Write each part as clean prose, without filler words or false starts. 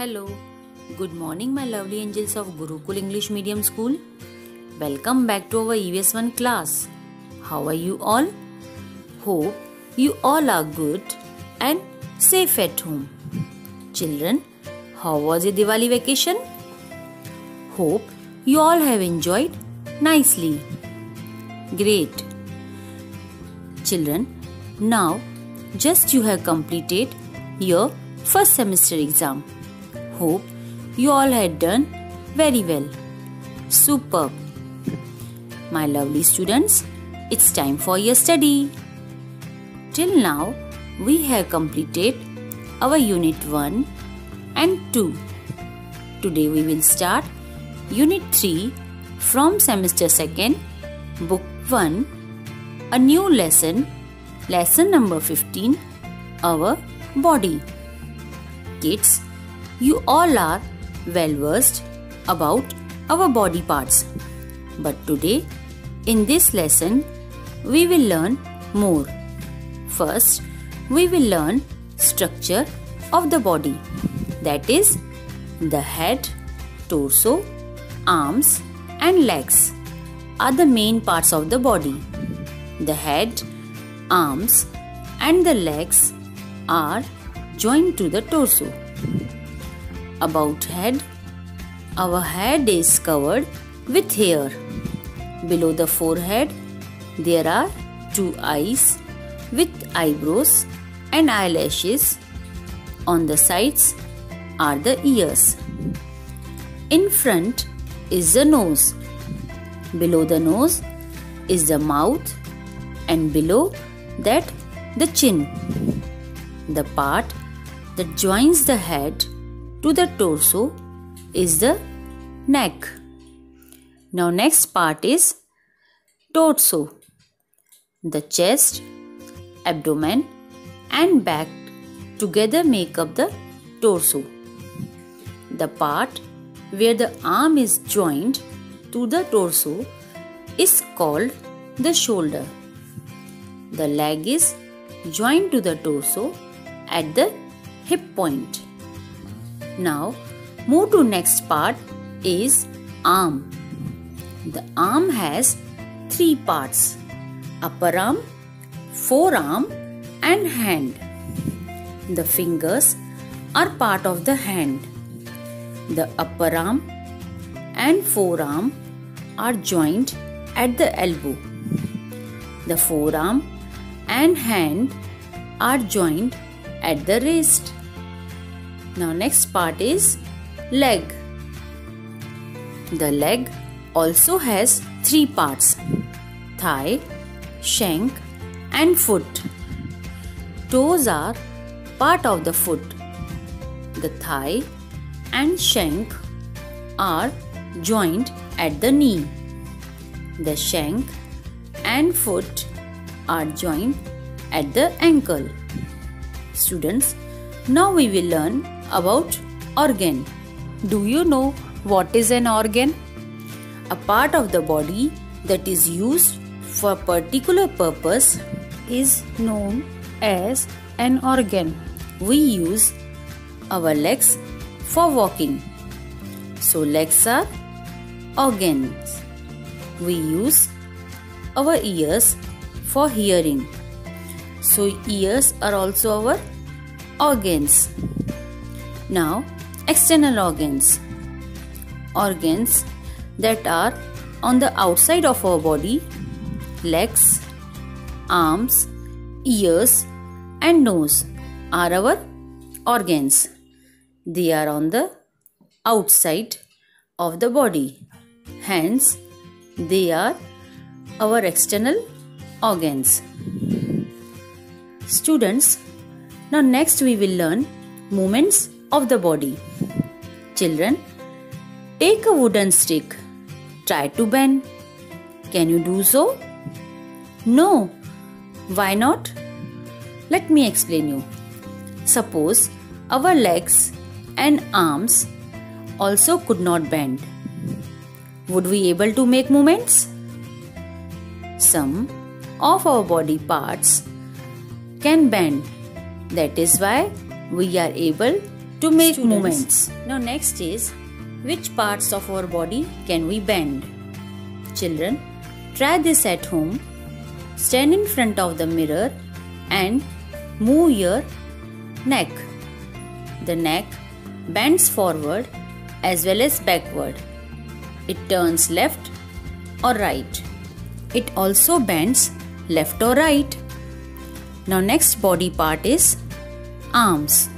Hello, good morning my lovely angels of Gurukul English Medium School. Welcome back to our EVS1 class. How are you all? Hope you all are good and safe at home. Children, how was your Diwali vacation? Hope you all have enjoyed nicely. Great. Children, now just you have completed your first semester exam. Hope you all had done very well. Superb. My lovely students, it's time for your study. Till now, we have completed our Unit 1 and 2. Today we will start Unit 3 from Semester 2nd, Book 1, a new lesson, lesson number 15, our body. Kids, you all are well versed about our body parts. But today, in this lesson, we will learn more. First, we will learn structure of the body. That is, the head, torso, arms and legs are the main parts of the body. The head, arms and the legs are joined to the torso. About head, our head is covered with hair. Below the forehead, there are two eyes with eyebrows and eyelashes. On the sides are the ears. In front is the nose. Below the nose is the mouth and below that the chin. The part that joins the head to the torso is the neck. Now next part is torso. The chest, abdomen and back together make up the torso. The part where the arm is joined to the torso is called the shoulder. The leg is joined to the torso at the hip point. Now move to next part is arm. The arm has three parts: upper arm, forearm and hand. The fingers are part of the hand. The upper arm and forearm are joined at the elbow. The forearm and hand are joined at the wrist. Now next part is leg. The leg also has three parts: thigh, shank and foot. Toes are part of the foot. The thigh and shank are joined at the knee. The shank and foot are joined at the ankle. Students, now we will learn about organ. Do you know what is an organ? A part of the body that is used for a particular purpose is known as an organ. We use our legs for walking. So legs are organs. We use our ears for hearing. So ears are also our organs. Now external organs. Organs that are on the outside of our body: legs, arms, ears and nose are our organs. They are on the outside of the body. Hence, they are our external organs. Students, now next we will learn movements of the body. Children, take a wooden stick. Try to bend. Can you do so? No. Why not? Let me explain you. Suppose our legs and arms also could not bend. Would we able to make movements? Some of our body parts can bend. That is why we are able to make movements. Now next is, which parts of our body can we bend? Children, try this at home. Stand in front of the mirror and move your neck. The neck bends forward as well as backward. It turns left or right. It also bends left or right. Now next body part is arms.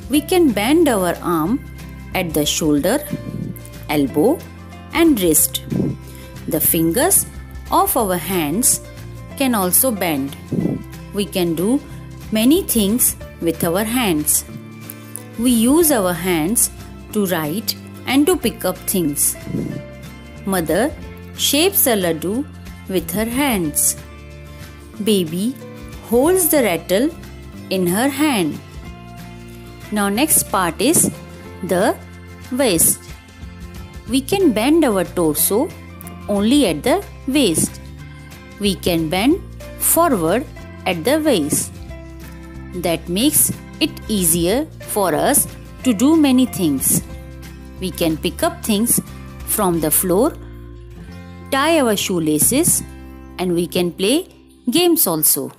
We can bend our arm at the shoulder, elbow and wrist. The fingers of our hands can also bend. We can do many things with our hands. We use our hands to write and to pick up things. Mother shapes a laddu with her hands. Baby holds the rattle in her hand. Now next part is the waist. We can bend our torso only at the waist. We can bend forward at the waist. That makes it easier for us to do many things. We can pick up things from the floor, tie our shoelaces, and we can play games also.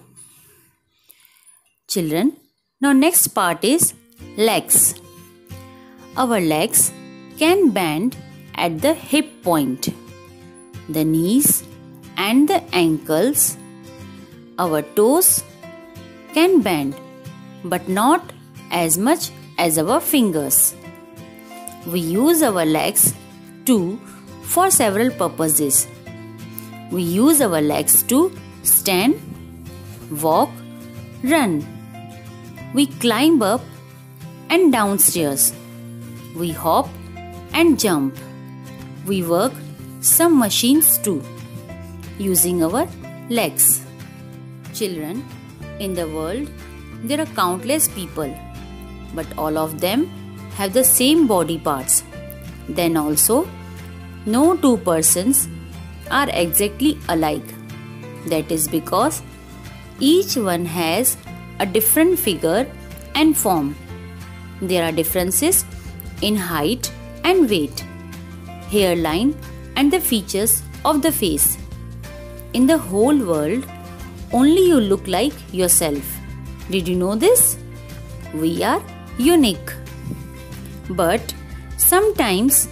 Children, now next part is legs. Our legs can bend at the hip point, the knees and the ankles. Our toes can bend, but not as much as our fingers. We use our legs too for several purposes. We use our legs to stand, walk, run. We climb up and down stairs. We hop and jump. We work some machines too, using our legs. Children, in the world, there are countless people, but all of them have the same body parts. Then also, no two persons are exactly alike. That is because each one has a different figure and form. There are differences in height and weight, hairline and the features of the face. In the whole world, only you look like yourself. Did you know this? We are unique. But sometimes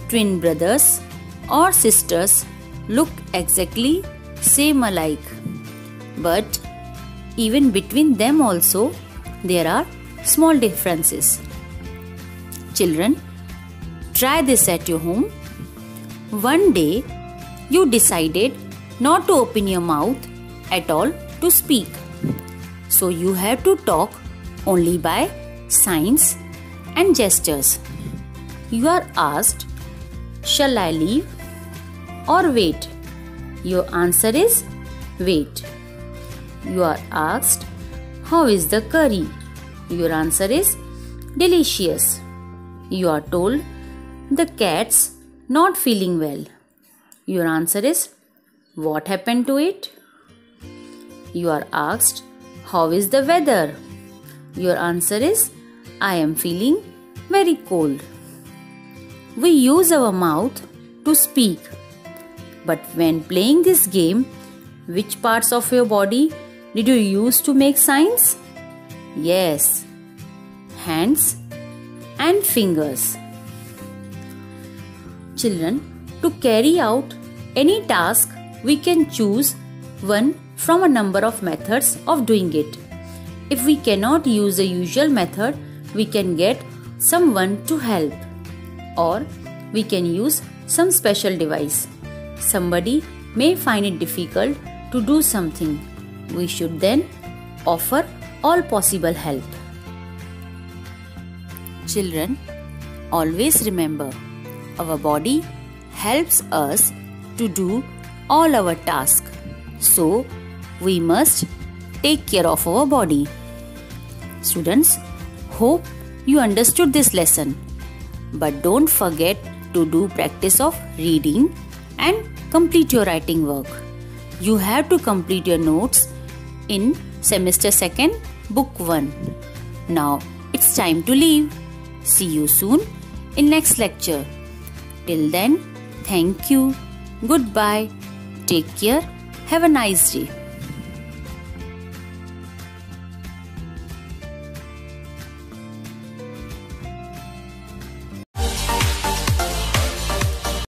twin brothers or sisters look exactly same alike. But even between them also there are small differences. Children, try this at your home. One day you decided not to open your mouth at all to speak. So you have to talk only by signs and gestures. You are asked, shall I leave or wait? Your answer is wait. You are asked, how is the curry? Your answer is delicious. You are told, the cat's not feeling well. Your answer is, what happened to it? You are asked, how is the weather? Your answer is, I am feeling very cold. We use our mouth to speak. But when playing this game, which parts of your body did you use to make signs? Yes, hands and fingers. Children, to carry out any task, we can choose one from a number of methods of doing it. If we cannot use the usual method, we can get someone to help, or we can use some special device. Somebody may find it difficult to do something. We should then offer all possible help. Children, always remember, our body helps us to do all our tasks. So, we must take care of our body. Students, hope you understood this lesson. But don't forget to do practice of reading and complete your writing work. You have to complete your notes in semester 2nd, book 1. Now, it's it's time to leave. See you soon in next lecture. Till then, thank you. Goodbye. Take care. Have a nice day.